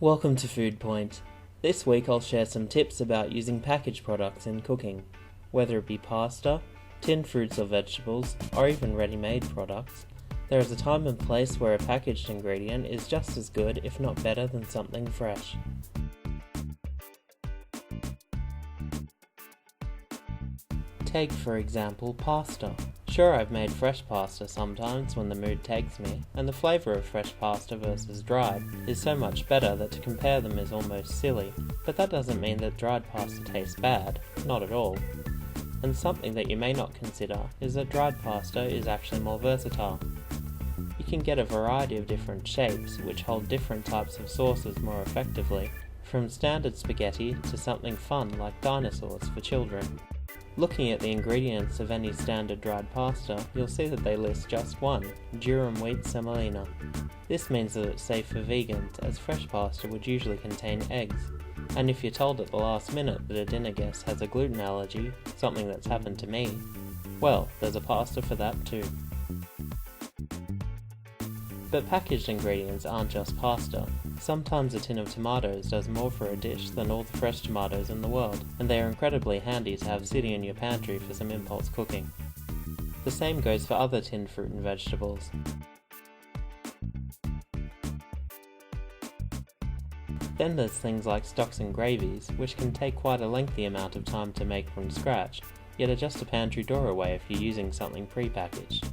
Welcome to FoodPoint. This week I'll share some tips about using packaged products in cooking. Whether it be pasta, tinned fruits or vegetables, or even ready-made products, there is a time and place where a packaged ingredient is just as good, if not better, than something fresh. Take, for example, pasta. Sure, I've made fresh pasta sometimes when the mood takes me, and the flavour of fresh pasta versus dried is so much better that to compare them is almost silly, but that doesn't mean that dried pasta tastes bad, not at all. And something that you may not consider is that dried pasta is actually more versatile. You can get a variety of different shapes which hold different types of sauces more effectively, from standard spaghetti to something fun like dinosaurs for children. Looking at the ingredients of any standard dried pasta, you'll see that they list just one, durum wheat semolina. This means that it's safe for vegans, as fresh pasta would usually contain eggs. And if you're told at the last minute that a dinner guest has a gluten allergy, something that's happened to me, well, there's a pasta for that too. But packaged ingredients aren't just pasta. Sometimes a tin of tomatoes does more for a dish than all the fresh tomatoes in the world, and they are incredibly handy to have sitting in your pantry for some impulse cooking. The same goes for other tinned fruit and vegetables. Then there's things like stocks and gravies, which can take quite a lengthy amount of time to make from scratch, yet are just a pantry door away if you're using something pre-packaged.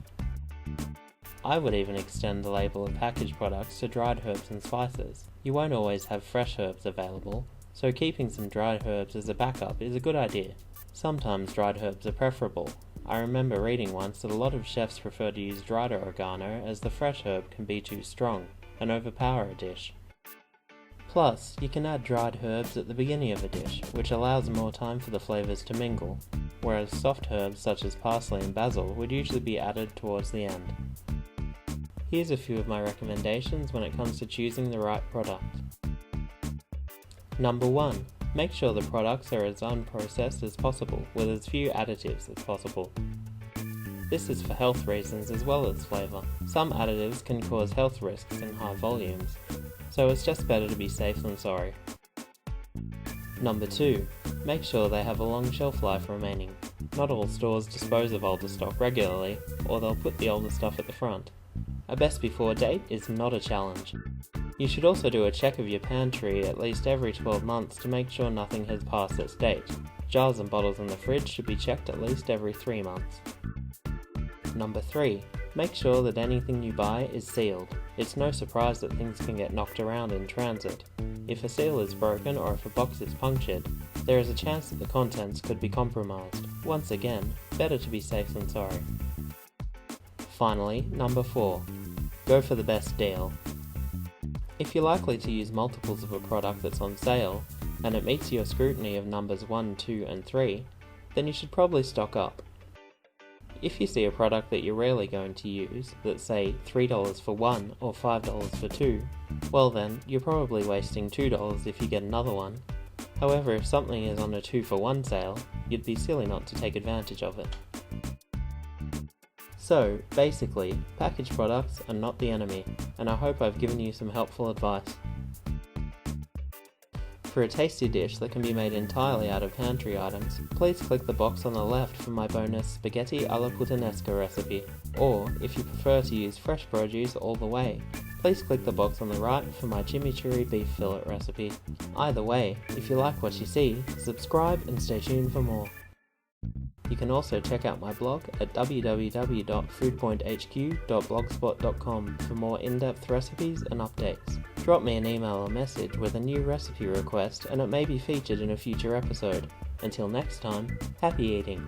I would even extend the label of packaged products to dried herbs and spices. You won't always have fresh herbs available, so keeping some dried herbs as a backup is a good idea. Sometimes dried herbs are preferable. I remember reading once that a lot of chefs prefer to use dried oregano as the fresh herb can be too strong and overpower a dish. Plus, you can add dried herbs at the beginning of a dish, which allows more time for the flavours to mingle, whereas soft herbs such as parsley and basil would usually be added towards the end. Here's a few of my recommendations when it comes to choosing the right product. Number 1. Make sure the products are as unprocessed as possible, with as few additives as possible. This is for health reasons as well as flavour. Some additives can cause health risks in high volumes, so it's just better to be safe than sorry. Number 2. Make sure they have a long shelf life remaining. Not all stores dispose of older stock regularly, or they'll put the older stuff at the front. A best before date is not a challenge. You should also do a check of your pantry at least every 12 months to make sure nothing has passed its date. Jars and bottles in the fridge should be checked at least every 3 months. Number 3. Make sure that anything you buy is sealed. It's no surprise that things can get knocked around in transit. If a seal is broken or if a box is punctured, there is a chance that the contents could be compromised. Once again, better to be safe than sorry. Finally, number 4. Go for the best deal. If you're likely to use multiples of a product that's on sale, and it meets your scrutiny of numbers 1, 2 and 3, then you should probably stock up. If you see a product that you're rarely going to use, that's say $3 for one or $5 for two, well then, you're probably wasting $2 if you get another one. However, if something is on a 2 for 1 sale, you'd be silly not to take advantage of it. So, basically, packaged products are not the enemy, and I hope I've given you some helpful advice. For a tasty dish that can be made entirely out of pantry items, please click the box on the left for my bonus spaghetti alla puttanesca recipe, or if you prefer to use fresh produce all the way, please click the box on the right for my chimichurri beef fillet recipe. Either way, if you like what you see, subscribe and stay tuned for more. You can also check out my blog at www.foodpointhq.blogspot.com for more in-depth recipes and updates. Drop me an email or message with a new recipe request and it may be featured in a future episode. Until next time, happy eating!